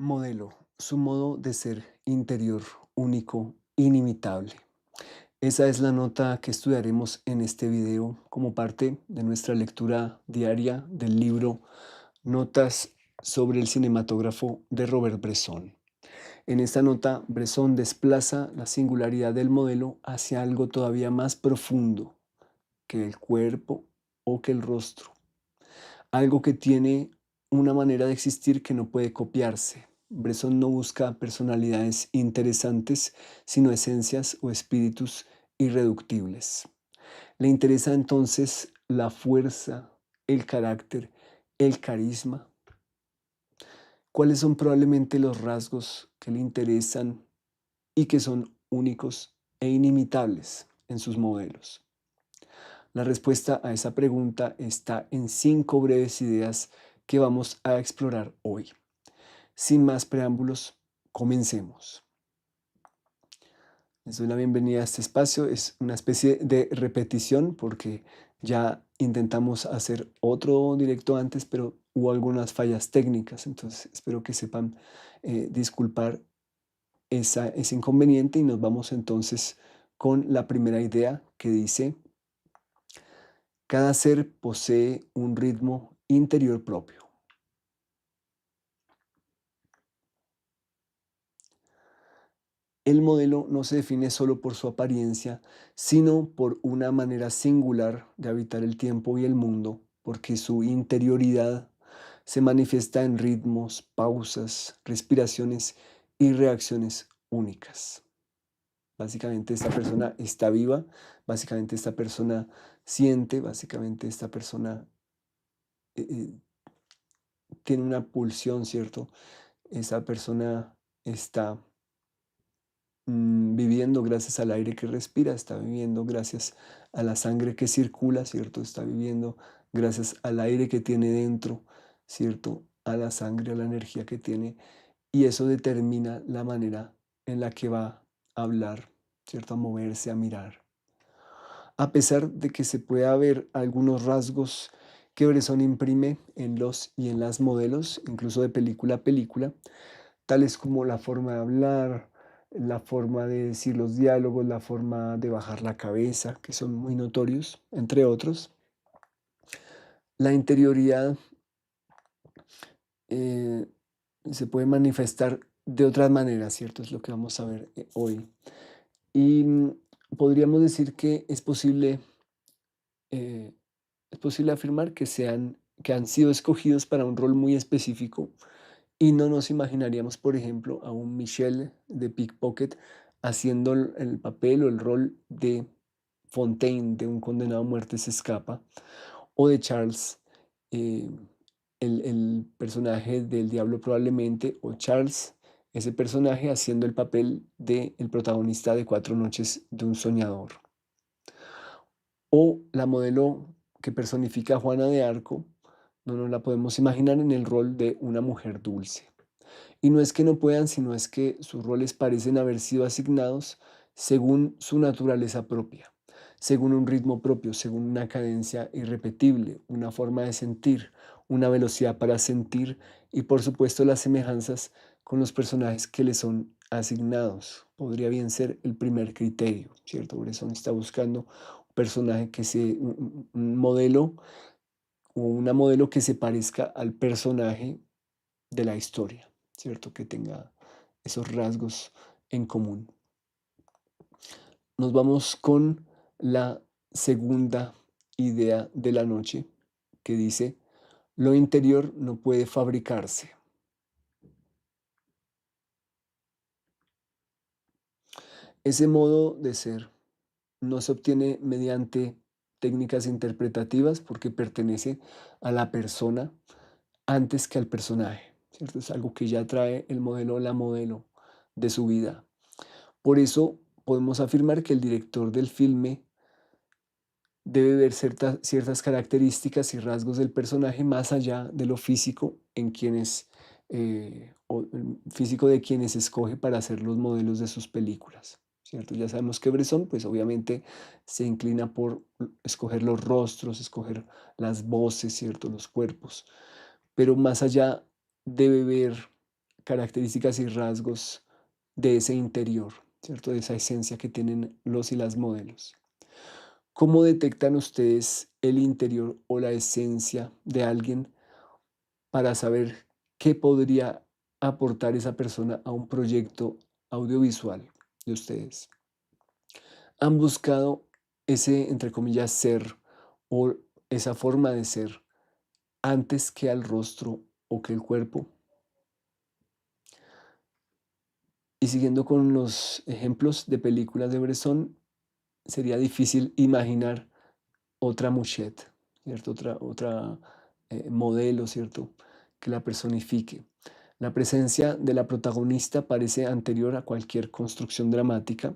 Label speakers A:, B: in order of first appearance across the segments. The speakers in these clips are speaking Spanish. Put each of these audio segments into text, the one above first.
A: Modelo, su modo de ser interior, único, inimitable. Esa es la nota que estudiaremos en este video como parte de nuestra lectura diaria del libro Notas sobre el cinematógrafo de Robert Bresson. En esta nota, Bresson desplaza la singularidad del modelo hacia algo todavía más profundo que el cuerpo o que el rostro, algo que tiene una manera de existir que no puede copiarse. Bresson no busca personalidades interesantes, sino esencias o espíritus irreductibles. Le interesa entonces la fuerza, el carácter, el carisma. ¿Cuáles son probablemente los rasgos que le interesan y que son únicos e inimitables en sus modelos? La respuesta a esa pregunta está en 5 breves ideas que vamos a explorar hoy. Sin más preámbulos, comencemos. Les doy la bienvenida a este espacio. Es una especie de repetición porque ya intentamos hacer otro directo antes, pero hubo algunas fallas técnicas. Entonces espero que sepan disculpar ese inconveniente y nos vamos entonces con la primera idea que dice: cada ser posee un ritmo interior propio. El modelo no se define solo por su apariencia, sino por una manera singular de habitar el tiempo y el mundo, porque su interioridad se manifiesta en ritmos, pausas, respiraciones y reacciones únicas. Básicamente esta persona está viva, básicamente esta persona siente, básicamente esta persona eh, eh, tiene una pulsión, ¿cierto? Esa persona está viviendo gracias al aire que respira, está viviendo gracias a la sangre que circula, ¿cierto? Está viviendo gracias al aire que tiene dentro, ¿cierto? A la sangre, a la energía que tiene. Y eso determina la manera en la que va a hablar, ¿cierto? A moverse, a mirar. A pesar de que se pueda ver algunos rasgos que Bresson imprime en los y en las modelos, incluso de película a película, tales como la forma de hablar, la forma de decir los diálogos, la forma de bajar la cabeza, que son muy notorios, entre otros. La interioridad eh, se puede manifestar de otras maneras, ¿cierto? Es lo que vamos a ver hoy. Y podríamos decir que eh, es posible afirmar que han sido escogidos para un rol muy específico. Y no nos imaginaríamos, por ejemplo, a un Michel de Pickpocket haciendo el papel o el rol de Fontaine, de un condenado a muerte se escapa, o de Charles, eh, el personaje del diablo probablemente, o Charles, ese personaje haciendo el papel del protagonista de Cuatro noches de un soñador. O la modelo que personifica a Juana de Arco, no nos la podemos imaginar en el rol de una mujer dulce. Y no es que no puedan, sino es que sus roles parecen haber sido asignados según su naturaleza propia, según un ritmo propio, según una cadencia irrepetible, una forma de sentir, una velocidad para sentir y por supuesto las semejanzas con los personajes que le son asignados. Podría bien ser el primer criterio, ¿cierto? Bresson está buscando un personaje que se, un modelo o una modelo que se parezca al personaje de la historia, ¿cierto? Que tenga esos rasgos en común. Nos vamos con la segunda idea de la noche que dice: lo interior no puede fabricarse. Ese modo de ser no se obtiene mediante técnicas interpretativas porque pertenece a la persona antes que al personaje, ¿cierto? Es algo que ya trae el modelo o la modelo de su vida. Por eso podemos afirmar que el director del filme debe ver ciertas características y rasgos del personaje más allá de lo físico en quienes, o el físico de quienes escoge para hacer los modelos de sus películas, ¿cierto? Ya sabemos que Bresson, pues obviamente se inclina por escoger los rostros, escoger las voces, ¿cierto? Los cuerpos, pero más allá debe ver características y rasgos de ese interior, ¿cierto? De esa esencia que tienen los y las modelos. ¿Cómo detectan ustedes el interior o la esencia de alguien para saber qué podría aportar esa persona a un proyecto audiovisual de ustedes? ¿Han buscado ese, entre comillas, ser o esa forma de ser antes que al rostro o que el cuerpo? Y siguiendo con los ejemplos de películas de Bresson, sería difícil imaginar otra Mouchette, ¿cierto? Otra modelo, ¿cierto? Que la personifique. La presencia de la protagonista parece anterior a cualquier construcción dramática.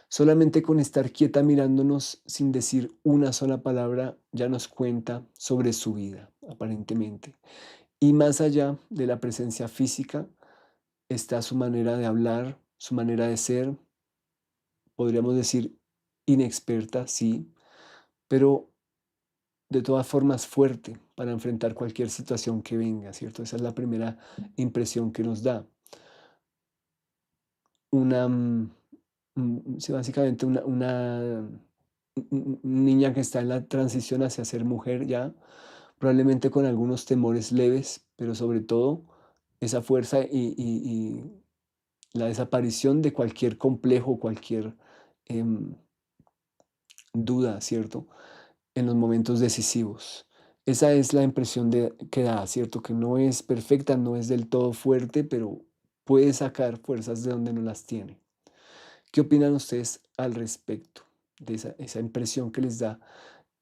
A: Solamente con estar quieta mirándonos sin decir una sola palabra ya nos cuenta sobre su vida, aparentemente. Y más allá de la presencia física está su manera de hablar, su manera de ser, podríamos decir inexperta, sí, pero de todas formas fuerte para enfrentar cualquier situación que venga, ¿cierto? Esa es la primera impresión que nos da. Una, sí, básicamente niña que está en la transición hacia ser mujer ya, probablemente con algunos temores leves, pero sobre todo esa fuerza y la desaparición de cualquier complejo, cualquier em, duda, ¿cierto? En los momentos decisivos. Esa es la impresión que da, ¿cierto? Que no es perfecta, no es del todo fuerte, pero puede sacar fuerzas de donde no las tiene. ¿Qué opinan ustedes al respecto de esa impresión que les da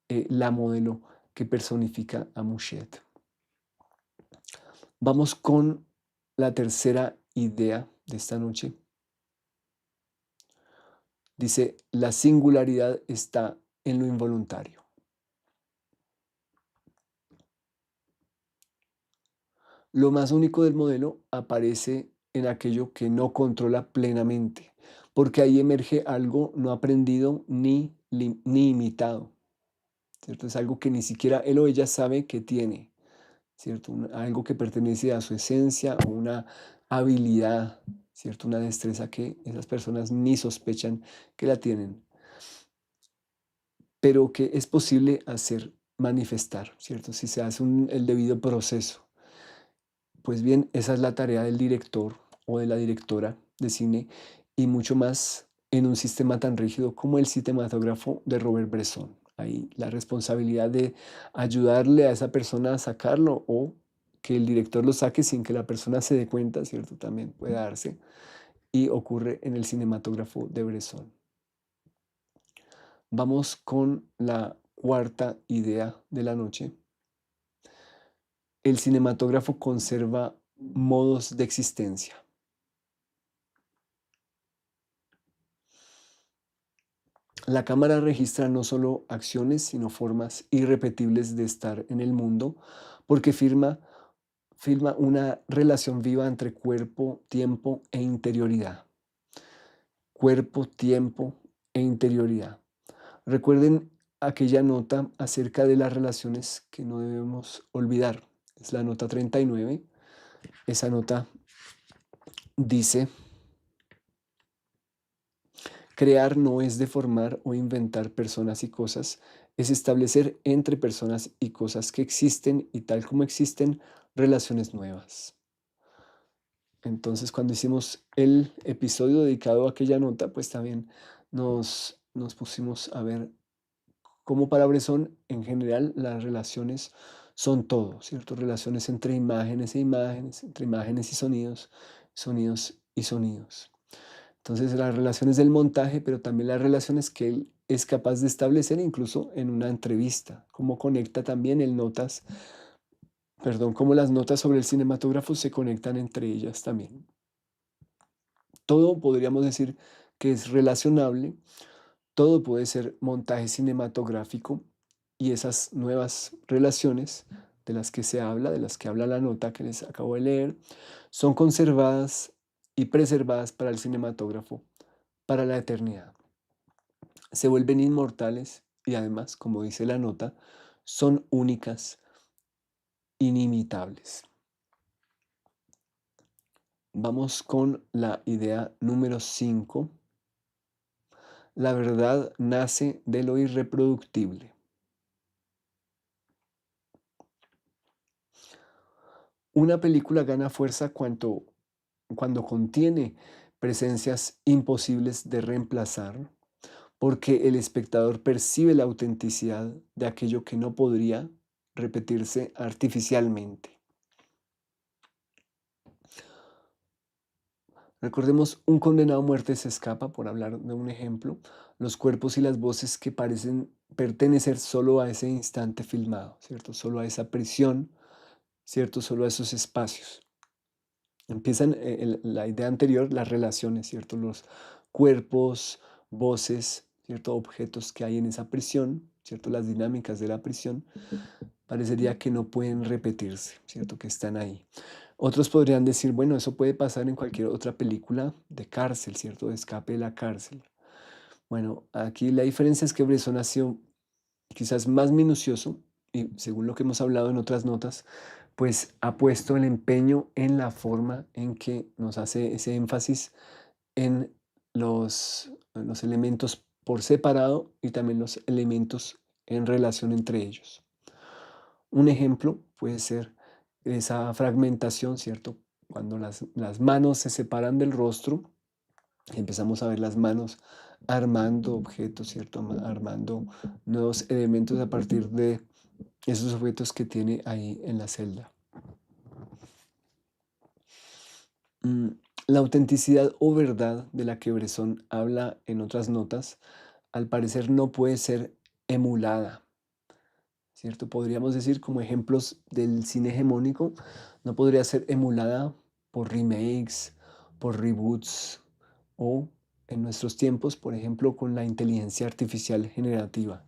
A: la modelo que personifica a Mouchette? Vamos con la tercera idea de esta noche. Dice, la singularidad está en lo involuntario. Lo más único del modelo aparece en aquello que no controla plenamente, porque ahí emerge algo no aprendido ni imitado, ¿cierto? Es algo que ni siquiera él o ella sabe que tiene, ¿cierto? Algo que pertenece a su esencia o una habilidad, ¿cierto? Una destreza que esas personas ni sospechan que la tienen, pero que es posible hacer manifestar, ¿cierto? Si se hace el debido proceso. Pues bien, esa es la tarea del director o de la directora de cine y mucho más en un sistema tan rígido como el cinematógrafo de Robert Bresson. Ahí la responsabilidad de ayudarle a esa persona a sacarlo o que el director lo saque sin que la persona se dé cuenta, ¿cierto? También puede darse y ocurre en el cinematógrafo de Bresson. Vamos con la cuarta idea de la noche. El cinematógrafo conserva modos de existencia. La cámara registra no solo acciones, sino formas irrepetibles de estar en el mundo, porque filma una relación viva entre cuerpo, tiempo e interioridad. Cuerpo, tiempo e interioridad. Recuerden aquella nota acerca de las relaciones que no debemos olvidar. Es la nota 39. Esa nota dice, crear no es deformar o inventar personas y cosas, es establecer entre personas y cosas que existen y tal como existen, relaciones nuevas. Entonces, cuando hicimos el episodio dedicado a aquella nota, pues también nos pusimos a ver cómo para Bresson, en general, las relaciones son todo, ¿cierto? Relaciones entre imágenes e imágenes, entre imágenes y sonidos, sonidos y sonidos. Entonces, las relaciones del montaje, pero también las relaciones que él es capaz de establecer incluso en una entrevista, cómo conecta también el notas, perdón, cómo las notas sobre el cinematógrafo se conectan entre ellas también. Todo podríamos decir que es relacionable, todo puede ser montaje cinematográfico y esas nuevas relaciones de las que se habla, de las que habla la nota que les acabo de leer, son conservadas y preservadas para el cinematógrafo para la eternidad. Se vuelven inmortales y además, como dice la nota, son únicas, inimitables. Vamos con la idea número 5. La verdad nace de lo irreproductible. Una película gana fuerza cuando contiene presencias imposibles de reemplazar, porque el espectador percibe la autenticidad de aquello que no podría repetirse artificialmente. Recordemos, un condenado a muerte se escapa, por hablar de un ejemplo, los cuerpos y las voces que parecen pertenecer solo a ese instante filmado, ¿cierto? Solo a esa prisión, ¿cierto? Solo a esos espacios. Empiezan la idea anterior, las relaciones, ¿cierto? Los cuerpos, voces, ¿cierto? Objetos que hay en esa prisión, ¿cierto? Las dinámicas de la prisión, parecería que no pueden repetirse, ¿cierto? Que están ahí. Otros podrían decir, bueno, eso puede pasar en cualquier otra película de cárcel, ¿cierto? De escape de la cárcel. Bueno, aquí la diferencia es que Bresson ha sido quizás más minucioso y según lo que hemos hablado en otras notas, pues ha puesto el empeño en la forma en que nos hace ese énfasis en los elementos por separado y también los elementos en relación entre ellos. Un ejemplo puede ser esa fragmentación, ¿cierto? Cuando las manos se separan del rostro, empezamos a ver las manos armando objetos, ¿cierto? Armando nuevos elementos a partir de esos objetos que tiene ahí en la celda. Mm, La autenticidad o verdad de la que Bresson habla en otras notas, al parecer no puede ser emulada, ¿cierto? Podríamos decir como ejemplos del cine hegemónico, no podría ser emulada por remakes, por reboots o en nuestros tiempos, por ejemplo, con la inteligencia artificial generativa,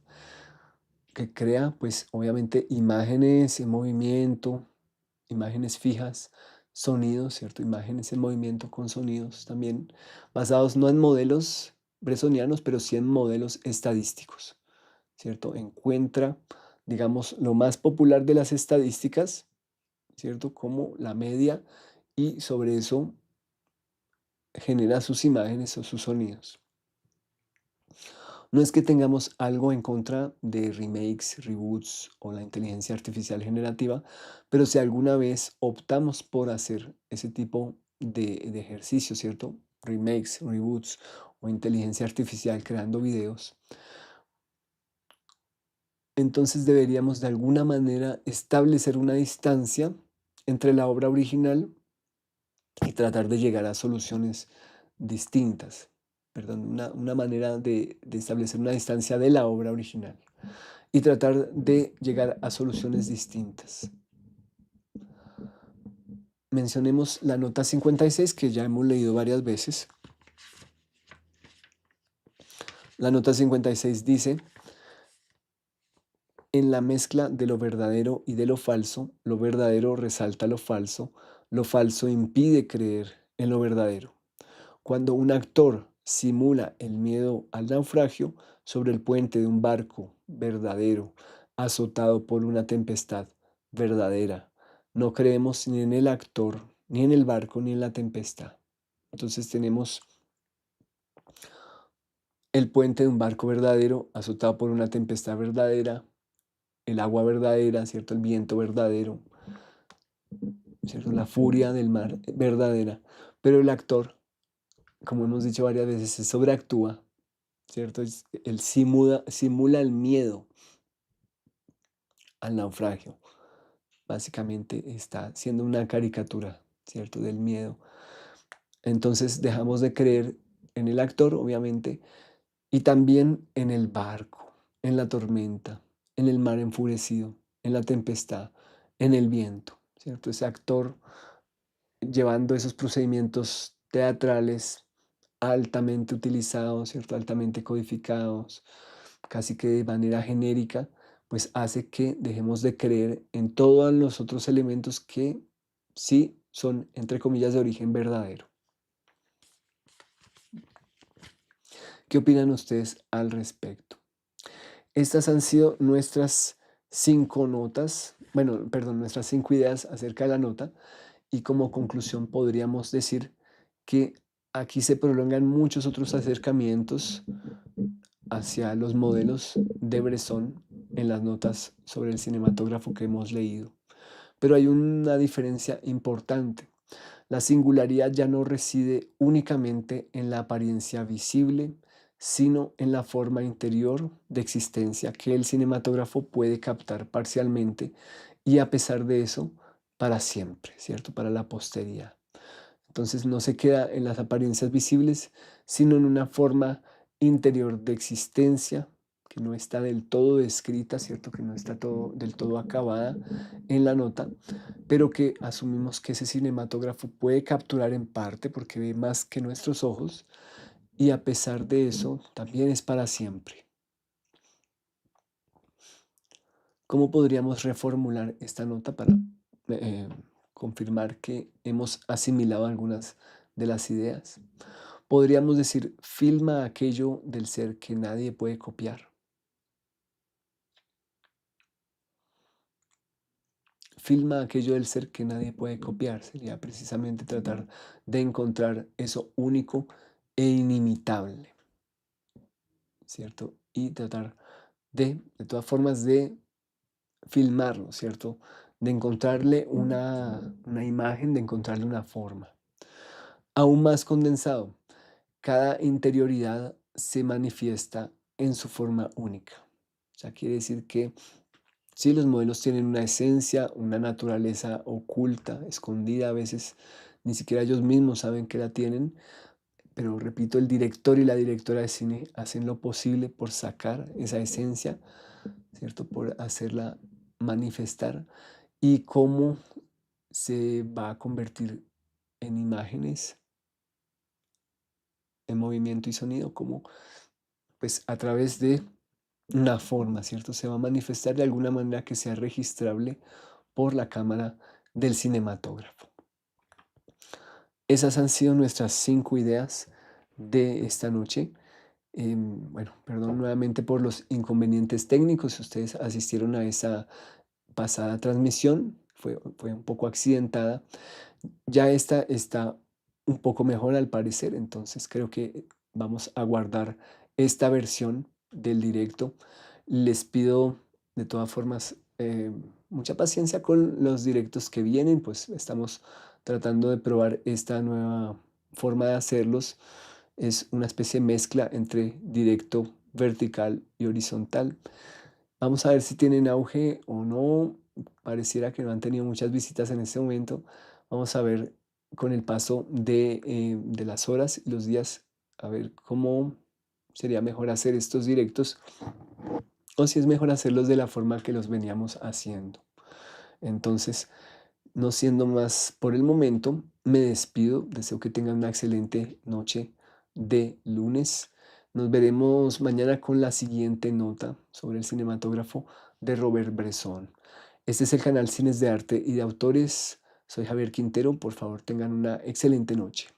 A: que crea pues obviamente imágenes en movimiento, imágenes fijas, sonidos, ¿cierto? Imágenes en movimiento con sonidos también, basados no en modelos bresonianos, pero sí en modelos estadísticos, ¿cierto? Encuentra, digamos, lo más popular de las estadísticas, ¿cierto? Como la media y sobre eso genera sus imágenes o sus sonidos. No es que tengamos algo en contra de remakes, reboots o la inteligencia artificial generativa, pero si alguna vez optamos por hacer ese tipo de ejercicio, ¿cierto? Remakes, reboots o inteligencia artificial creando videos, entonces deberíamos de alguna manera establecer una distancia entre la obra original y tratar de llegar a soluciones distintas. Perdón, una manera de establecer una distancia de la obra original y tratar de llegar a soluciones distintas. Mencionemos la nota 56 que ya hemos leído varias veces. La nota 56 dice, en la mezcla de lo verdadero y de lo verdadero resalta lo falso impide creer en lo verdadero. Cuando un actor simula el miedo al naufragio sobre el puente de un barco verdadero, azotado por una tempestad verdadera, no creemos ni en el actor, ni en el barco, ni en la tempestad. Entonces tenemos el puente de un barco verdadero, azotado por una tempestad verdadera, el agua verdadera, ¿cierto? El viento verdadero, ¿cierto? La furia del mar verdadera. Pero el actor, como hemos dicho varias veces, se sobreactúa, ¿cierto? Él simula el miedo al naufragio. Básicamente está siendo una caricatura, ¿cierto? Del miedo. Entonces dejamos de creer en el actor, obviamente, y también en el barco, en la tormenta, en el mar enfurecido, en la tempestad, en el viento, ¿cierto? Ese actor llevando esos procedimientos teatrales altamente utilizados, ¿cierto? Altamente codificados, casi que de manera genérica, pues hace que dejemos de creer en todos los otros elementos que sí son, entre comillas, de origen verdadero. ¿Qué opinan ustedes al respecto? Estas han sido nuestras 5 notas, bueno, perdón, nuestras 5 ideas acerca de la nota. Y como conclusión podríamos decir que aquí se prolongan muchos otros acercamientos hacia los modelos de Bresson en las notas sobre el cinematógrafo que hemos leído. Pero hay una diferencia importante. La singularidad ya no reside únicamente en la apariencia visible, sino en la forma interior de existencia que el cinematógrafo puede captar parcialmente y a pesar de eso, para siempre, ¿cierto? Para la posteridad. Entonces no se queda en las apariencias visibles, sino en una forma interior de existencia que no está del todo descrita, ¿cierto? Que no está del todo acabada en la nota, pero que asumimos que ese cinematógrafo puede capturar en parte porque ve más que nuestros ojos y a pesar de eso también es para siempre. ¿Cómo podríamos reformular esta nota para eh, confirmar que hemos asimilado algunas de las ideas? Podríamos decir, filma aquello del ser que nadie puede copiar. Filma aquello del ser que nadie puede copiar. Sería precisamente tratar de encontrar eso único e inimitable, ¿cierto? Y tratar de todas formas, de filmarlo, ¿cierto? De encontrarle una imagen, de encontrarle una forma. Aún más condensado, cada interioridad se manifiesta en su forma única. O sea, quiere decir que sí, los modelos tienen una esencia, una naturaleza oculta, escondida, a veces ni siquiera ellos mismos saben que la tienen, pero repito, el director y la directora de cine hacen lo posible por sacar esa esencia, ¿cierto? Por hacerla manifestar y cómo se va a convertir en imágenes, en movimiento y sonido, como pues a través de una forma, ¿cierto? Se va a manifestar de alguna manera que sea registrable por la cámara del cinematógrafo. Esas han sido nuestras 5 ideas de esta noche. Bueno, perdón nuevamente por los inconvenientes técnicos. Si ustedes asistieron a esa pasada transmisión, fue un poco accidentada. Ya esta está un poco mejor al parecer, entonces creo que vamos a guardar esta versión del directo. Les pido de todas formas mucha paciencia con los directos que vienen, pues estamos tratando de probar esta nueva forma de hacerlos. Es una especie de mezcla entre directo vertical y horizontal. Vamos a ver si tienen auge o no. Pareciera que no han tenido muchas visitas en este momento. Vamos a ver con el paso de las horas y los días, a ver cómo sería mejor hacer estos directos o si es mejor hacerlos de la forma que los veníamos haciendo. Entonces, no siendo más por el momento, me despido. Deseo que tengan una excelente noche de lunes. Nos veremos mañana con la siguiente nota sobre el cinematógrafo de Robert Bresson. Este es el canal Cines de Arte y de Autores. Soy Javier Quintero. Por favor, tengan una excelente noche.